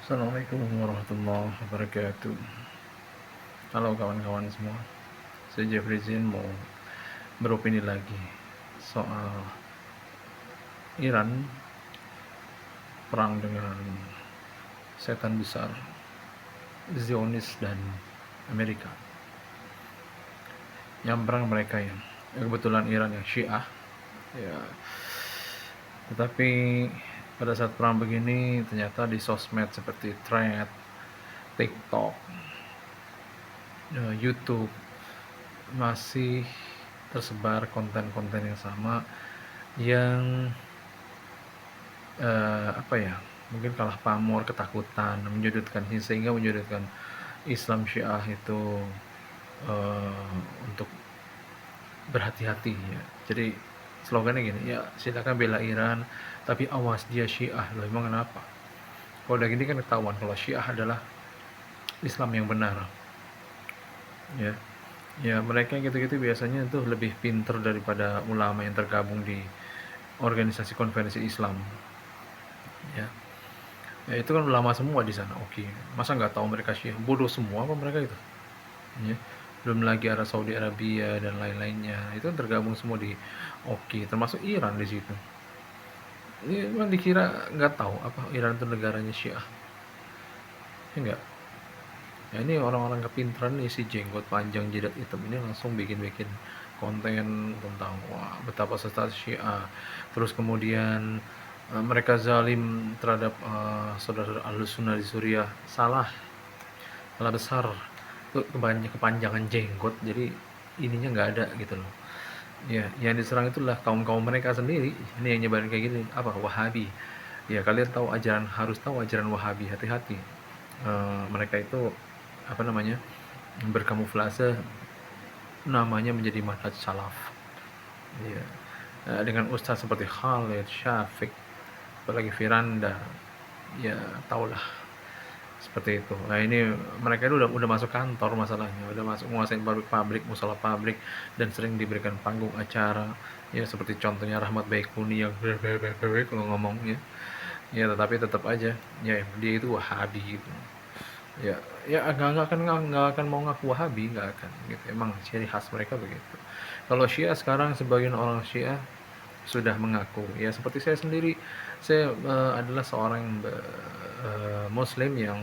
Assalamualaikum warahmatullahi wabarakatuh. Halo kawan-kawan semua, saya Jeffrey Zin mau beropini lagi soal Iran perang dengan setan besar Zionis dan Amerika. Yang perang mereka yang kebetulan Iran yang Syiah ya, tetapi pada saat perang begini ternyata di sosmed seperti Thread, TikTok, YouTube masih tersebar konten-konten yang sama yang mungkin kalah pamor, ketakutan, menyudutkan, sehingga menyudutkan Islam Syiah itu untuk berhati-hati ya. Jadi slogannya gini ya, silakan bela Iran tapi awas dia Syiah. Loh emang kenapa? Kalau udah gini kan ketahuan kalau Syiah adalah Islam yang benar ya. Ya mereka gitu-gitu biasanya tuh lebih pinter daripada ulama yang tergabung di organisasi konferensi Islam ya. Ya itu kan ulama semua di sana. Oke, masa nggak tahu mereka Syiah? Bodoh semua apa mereka itu ya. Belum lagi ada Saudi Arabia dan lain-lainnya, itu tergabung semua di oke, termasuk Iran di situ. Ini kan dikira nggak tahu apa Iran itu negaranya Syiah ya enggak. Ya ini orang-orang kepintaran nih, si jenggot panjang jidat hitam ini langsung bikin-bikin konten tentang wah betapa sesat Syiah, terus kemudian mereka zalim terhadap saudara-saudara Ahlus Sunnah di Suriah. Salah besar itu, kepanjangan jenggot, jadi ininya nggak ada gitu loh ya. Yang diserang itulah kaum mereka sendiri. Ini yang nyebarin kayak gini apa, Wahabi ya. Kalian tahu ajaran, harus tahu ajaran Wahabi, hati-hati. Mereka itu apa namanya, berkamuflase namanya menjadi manhaj salaf ya. Dengan ustaz seperti Khalid Syafiq, apalagi Firanda ya, tahulah seperti itu. Nah ini mereka itu udah masuk kantor, masalahnya udah masuk menguasai pabrik, musola pabrik, dan sering diberikan panggung acara ya, seperti contohnya Rahmat Baikuni yang kalau ngomongnya ya, tetapi tetap aja ya dia itu Wahabi gitu ya. Ya nggak akan mau ngaku Wahabi, nggak akan gitu, emang ciri khas mereka begitu. Kalau Syiah sekarang, sebagian orang Syiah sudah mengaku ya, seperti saya sendiri. Saya adalah seorang Muslim yang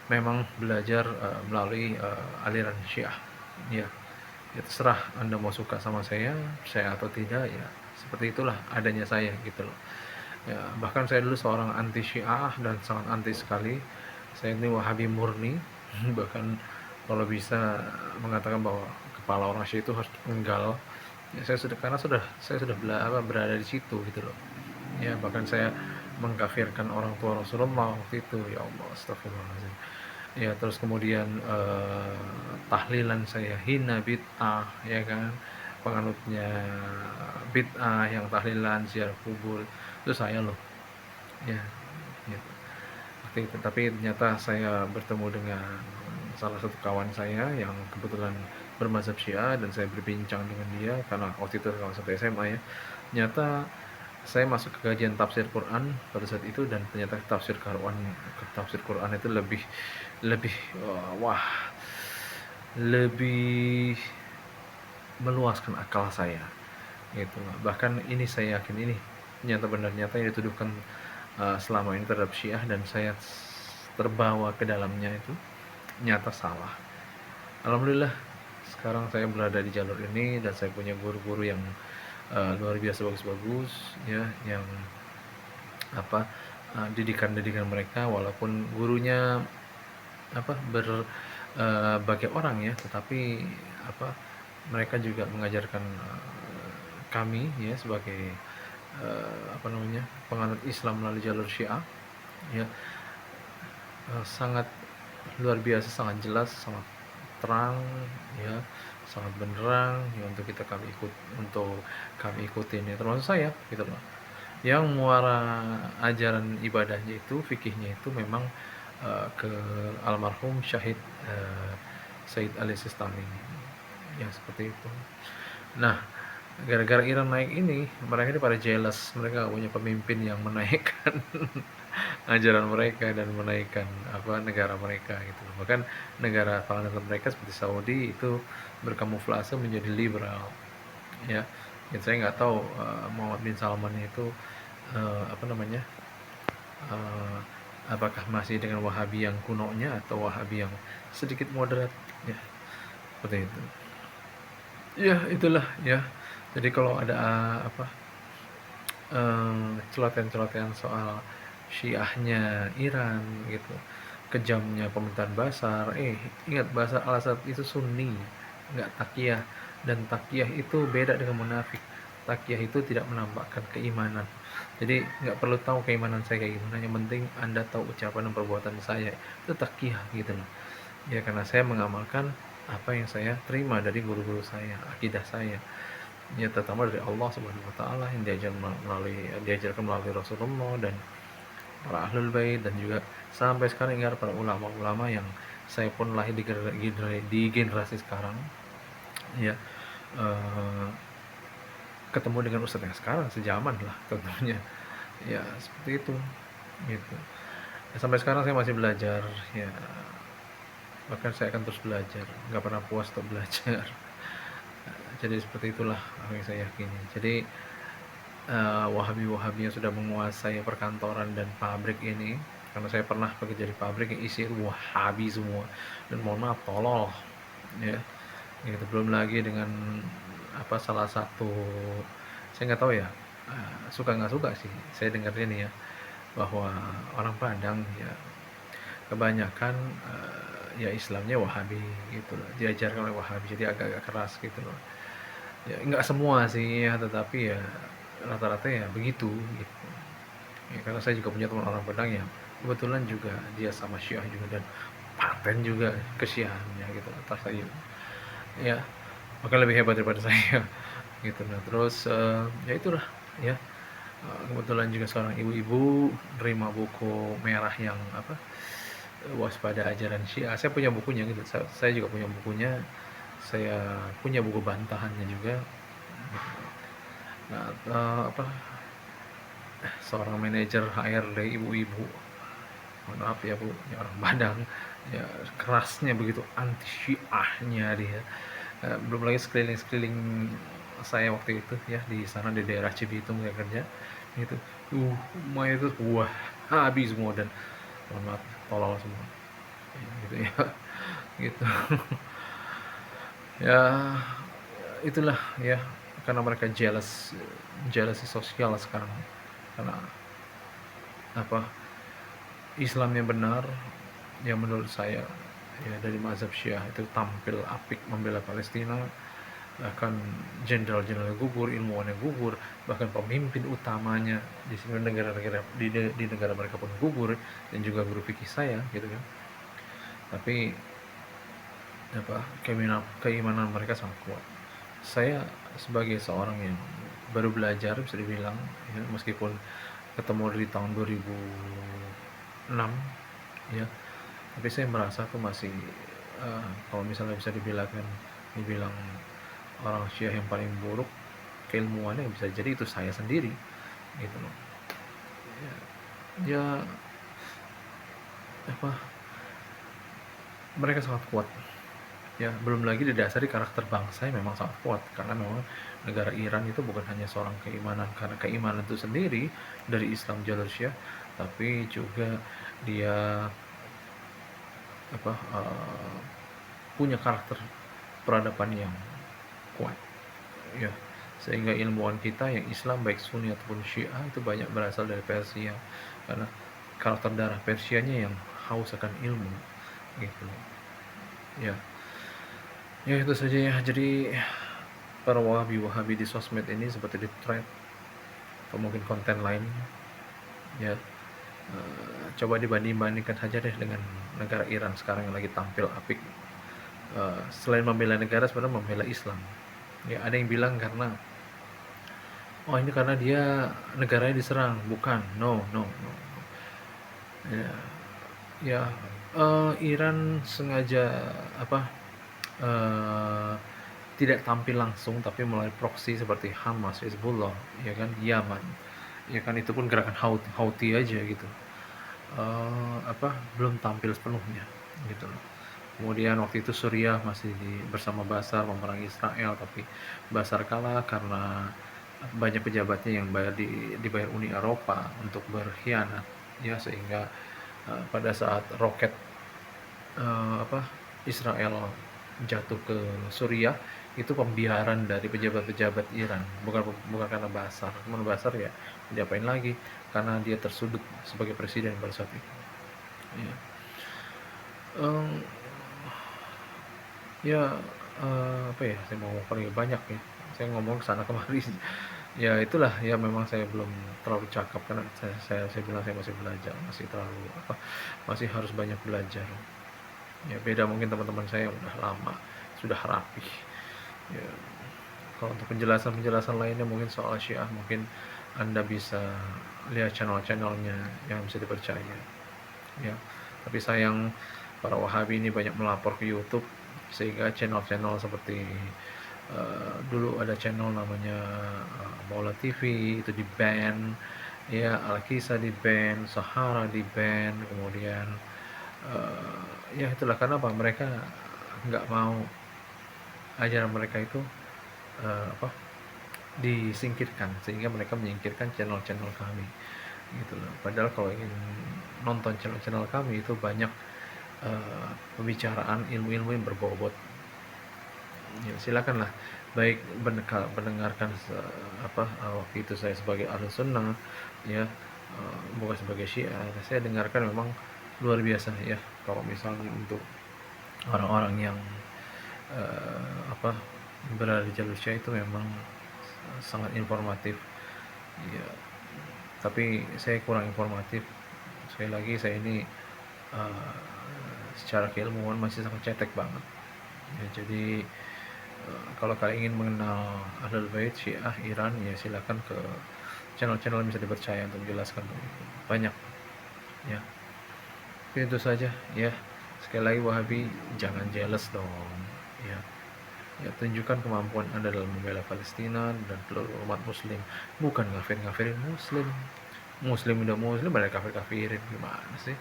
memang belajar melalui aliran Syiah ya. Ya terserah Anda mau suka sama saya atau tidak ya, seperti itulah adanya saya gitu loh ya. Bahkan saya dulu seorang anti Syiah dan sangat anti sekali. Saya ini Wahabi murni bahkan kalau bisa mengatakan bahwa kepala orang Syiah itu harus penggal ya. Saya sudah berada di situ gitu loh ya. Bahkan saya mengkafirkan orang tua Rasulullah waktu itu, ya Allah, astagfirullahaladzim ya. Terus kemudian tahlilan saya hina bid'ah ya kan, penganutnya bid'ah yang tahlilan ziarah kubur itu saya loh ya gitu. Tapi ternyata saya bertemu dengan salah satu kawan saya yang kebetulan bermazhab Syiah, dan saya berbincang dengan dia karena waktu itu kawan satu SMA ya. Ternyata saya masuk ke kajian tafsir Quran pada saat itu, dan ternyata tafsir Quran itu lebih lebih wah, lebih meluaskan akal saya gitu. Bahkan ini saya yakin ini nyata benar, nyata yang dituduhkan selama ini terhadap Syiah dan saya terbawa ke dalamnya itu nyata salah. Alhamdulillah sekarang saya berada di jalur ini dan saya punya guru-guru yang luar biasa bagus-bagus ya, yang didikan mereka, walaupun gurunya berbagai orang ya, tetapi mereka juga mengajarkan kami ya sebagai penganut Islam melalui jalur Syiah ya, sangat luar biasa, sangat jelas, sangat terang ya, sangat benderang ya, untuk kami ikutin ya, termasuk saya gitu loh. Yang muara ajaran ibadahnya itu, fikihnya itu memang ke almarhum Syahid Said Ali Sistani ya, seperti itu. Nah, gara-gara Iran naik ini, mereka ini pada jealous, mereka punya pemimpin yang menaikkan ajaran mereka dan menaikkan negara mereka gitu. Bahkan negara tetangga mereka seperti Saudi itu berkamuflase menjadi liberal, ya. Dan saya nggak tahu Muhammad bin Salman itu apa namanya, eh, apakah masih dengan Wahabi yang kunonya atau Wahabi yang sedikit moderat, ya, seperti itu. Ya itulah ya. Jadi kalau ada celotehan-celotehan soal Syiahnya Iran gitu, kejamnya pemerintahan Bashar. Ingat Bashar al-Assad itu Sunni, nggak takiyah, dan takiyah itu beda dengan munafik. Takiyah itu tidak menampakkan keimanan. Jadi nggak perlu tahu keimanan saya kayak gimana, yang penting Anda tahu ucapan dan perbuatan saya. Itu takiyah gitu loh. Ya karena saya mengamalkan apa yang saya terima dari guru-guru saya, akidah saya. Ya terutama dari Allah Subhanahu wa taala yang diajarkan melalui Rasulullah dan para ahlul bait, dan juga sampai sekarang ingat para ulama-ulama yang saya pun lahir di generasi sekarang, ya, eh, ketemu dengan ustadz yang sekarang sejaman lah tentunya, ya seperti itu gitu. Ya, sampai sekarang saya masih belajar, ya, bahkan saya akan terus belajar, nggak pernah puas untuk belajar. Jadi seperti itulah yang saya yakini. Jadi Wahabi-Wahabi yang sudah menguasai perkantoran dan pabrik ini, karena saya pernah bekerja di pabrik yang isi Wahabi semua, dan mohon maaf tolol, ya gitu. Belum lagi dengan salah satu, saya nggak tahu ya, suka nggak suka sih saya dengarnya nih ya, bahwa orang Padang ya kebanyakan ya Islamnya Wahabi gitu loh, diajarkan oleh Wahabi, jadi agak-agak keras gitu loh. Ya nggak semua sih ya, tetapi ya rata-rata ya begitu gitu. Ya, karena saya juga punya teman orang Padang yang kebetulan juga dia sama Syiah juga, dan paten juga ke Syiahnya gitu atas saya, ya maka lebih hebat daripada saya gitu. Nah terus ya itulah ya. Kebetulan juga seorang ibu-ibu nerima buku merah yang waspada ajaran Syiah. Saya punya bukunya gitu, saya juga punya bukunya, saya punya buku bantahannya juga. Nah, seorang manajer HRD ibu-ibu, mohon maaf ya bu, ya orang Padang, ya kerasnya begitu, anti Syiahnya dia. Belum lagi sekeliling saya waktu itu ya, di sana di daerah Cibitung saya kerja gitu, rumah itu wah habis semua, dan mohon maaf tolol semua gitu ya. Gitu. Ya itulah ya, karena mereka jealousy sosial sekarang, karena apa Islam yang benar yang menurut saya ya dari mazhab Syiah itu tampil apik membela Palestina, bahkan jenderal-jenderal gugur, ilmuwannya gugur, bahkan pemimpin utamanya di sini di negara mereka pun gugur, dan juga guru fikih saya gitu kan. Tapi keimanan mereka sangat kuat. Saya sebagai seorang yang baru belajar bisa dibilang ya, meskipun ketemu dari tahun 2006 ya, tapi saya merasa tuh masih kalau misalnya bisa dibilang orang Syiah yang paling buruk keilmuannya, bisa jadi itu saya sendiri gitu loh. Ya, ya apa mereka sangat kuat ya, belum lagi didasari karakter bangsa yang memang sangat kuat, karena memang negara Iran itu bukan hanya seorang keimanan karena keimanan itu sendiri dari Islam jalur Syiah, tapi juga dia punya karakter peradaban yang kuat ya, sehingga ilmuwan kita yang Islam baik Sunni ataupun Syiah itu banyak berasal dari Persia, karena karakter darah Persianya yang haus akan ilmu gitu ya. Ya itu saja ya. Jadi para wahabi di sosmed ini seperti di thread atau mungkin konten lain ya, coba dibanding-bandingkan saja deh dengan negara Iran sekarang yang lagi tampil apik. Selain membela negara, sebenarnya membela Islam ya. Ada yang bilang karena ini karena dia negaranya diserang, bukan, no. Ya, ya Iran sengaja uh, tidak tampil langsung, tapi melalui proksi seperti Hamas, Hezbollah, ya kan, Yaman, ya kan, itu pun gerakan Houthi aja gitu. belum tampil sepenuhnya gitu loh. Kemudian waktu itu Suriah masih bersama Bashar memerangi Israel, tapi Bashar kalah karena banyak pejabatnya yang dibayar Uni Eropa untuk berkhianat, ya, sehingga pada saat roket apa Israel jatuh ke Suriah, itu pembiaran dari pejabat-pejabat Iran, bukan karena Bashar. Cuman Bashar ya diapain lagi, karena dia tersudut sebagai presiden pada saat itu, ya. Em, ya apa ya, saya mau paling banyak ya, saya ngomong ke sana kemari. Ya itulah, ya memang saya belum terlalu cakap karena saya bilang saya masih belajar, masih terlalu masih harus banyak belajar. Ya beda mungkin teman-teman saya yang udah lama, sudah rapih. Ya, kalau untuk penjelasan-penjelasan lainnya mungkin soal Syiah, mungkin Anda bisa lihat channel-channelnya yang bisa dipercaya, ya. Tapi sayang para Wahabi ini banyak melapor ke YouTube, sehingga channel-channel seperti dulu ada channel namanya Maula TV itu di ban, ya, Al-Kisah di ban, Sahara di ban, kemudian ya itulah karena apa, mereka nggak mau ajaran mereka itu apa disingkirkan, sehingga mereka menyingkirkan channel-channel kami gitu loh. Padahal kalau ingin nonton channel-channel kami itu banyak pembicaraan ilmu-ilmu yang berbobot, ya silakanlah, baik mendengarkan waktu itu saya sebagai ahlu sunnah, ya, bukan sebagai syiah, saya dengarkan memang luar biasa ya. Kalau misalnya untuk orang-orang yang apa berada di jalur syiah itu memang sangat informatif, ya. Tapi saya kurang informatif, sekali lagi saya ini uh, secara keilmuan masih sangat cetek banget, ya. Jadi kalau kalian ingin mengenal Ahlul Bait Syiah Iran, ya silakan ke channel-channel yang bisa dipercaya untuk menjelaskan banyak, ya. Oke, itu saja, ya. Sekali lagi Wahabi, jangan jealous dong, ya. Ya, tunjukkan kemampuan Anda dalam membela Palestina dan seluruh umat muslim, bukan ngafirin Muslim. Muslim udah muslim, pada kafir-kafirin, gimana sih?